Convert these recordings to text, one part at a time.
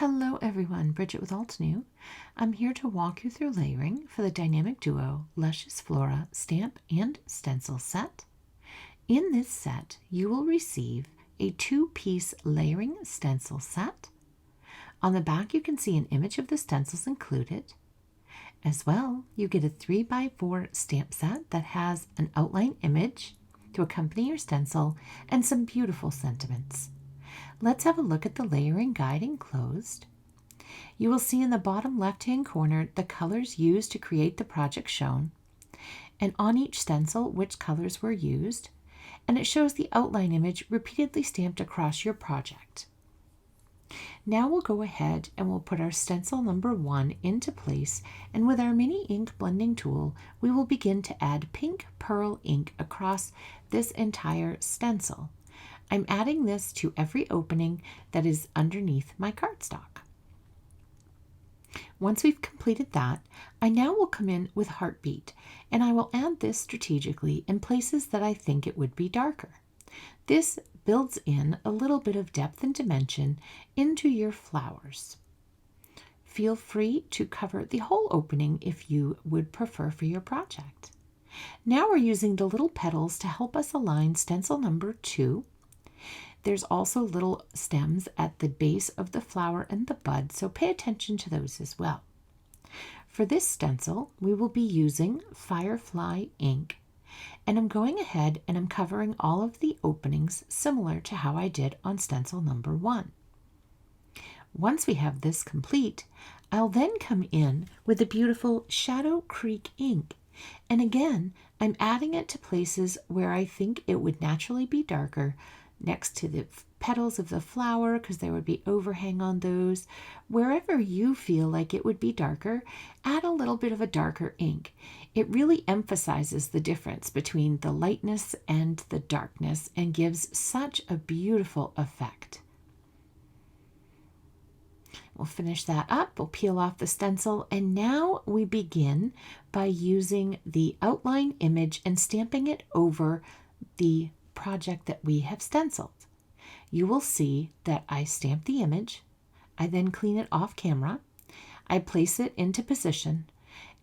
Hello everyone, Bridget with Altenew. I'm here to walk you through layering for the Dynamic Duo Luscious Flora Stamp and Stencil set. In this set, you will receive a 2-piece layering stencil set. On the back, you can see an image of the stencils included. As well, you get a 3x4 stamp set that has an outline image to accompany your stencil and some beautiful sentiments. Let's have a look at the layering guide enclosed. You will see in the bottom left-hand corner the colors used to create the project shown, and on each stencil which colors were used, and it shows the outline image repeatedly stamped across your project. Now we'll go ahead and we'll put our stencil number 1 into place, and with our mini ink blending tool we will begin to add pink pearl ink across this entire stencil. I'm adding this to every opening that is underneath my cardstock. Once we've completed that, I now will come in with Heartbeat, and I will add this strategically in places that I think it would be darker. This builds in a little bit of depth and dimension into your flowers. Feel free to cover the whole opening if you would prefer for your project. Now we're using the little petals to help us align stencil number 2. There's also little stems at the base of the flower and the bud, so pay attention to those as well. For this stencil, we will be using Firefly ink, and I'm going ahead and I'm covering all of the openings similar to how I did on stencil number 1. Once we have this complete, I'll then come in with the beautiful Shadow Creek ink, and again, I'm adding it to places where I think it would naturally be darker, next to the petals of the flower because there would be overhang on those. Wherever you feel like it would be darker, add a little bit of a darker ink. It really emphasizes the difference between the lightness and the darkness and gives such a beautiful effect. We'll finish that up, we'll peel off the stencil, and now we begin by using the outline image and stamping it over the project that we have stenciled. You will see that I stamp the image, I then clean it off camera, I place it into position,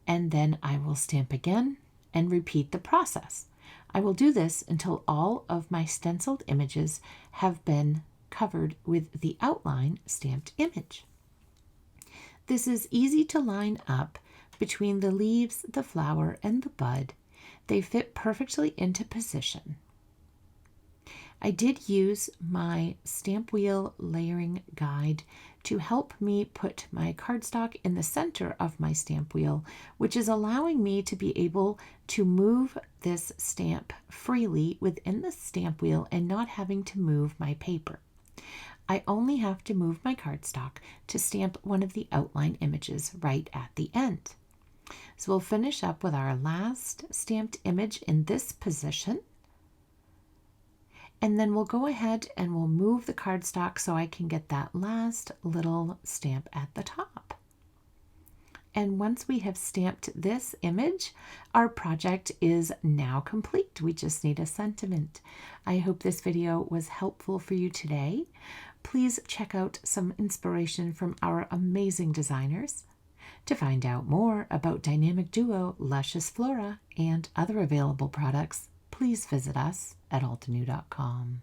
and then I will stamp again and repeat the process. I will do this until all of my stenciled images have been covered with the outline stamped image. This is easy to line up between the leaves, the flower, and the bud. They fit perfectly into position. I did use my stamp wheel layering guide to help me put my cardstock in the center of my stamp wheel, which is allowing me to be able to move this stamp freely within the stamp wheel and not having to move my paper. I only have to move my cardstock to stamp one of the outline images right at the end. So we'll finish up with our last stamped image in this position. And then we'll go ahead and we'll move the cardstock so I can get that last little stamp at the top. And once we have stamped this image, our project is now complete. We just need a sentiment. I hope this video was helpful for you today. Please check out some inspiration from our amazing designers. To find out more about Dynamic Duo, Luscious Flora, and other available products, please visit us at altenew.com.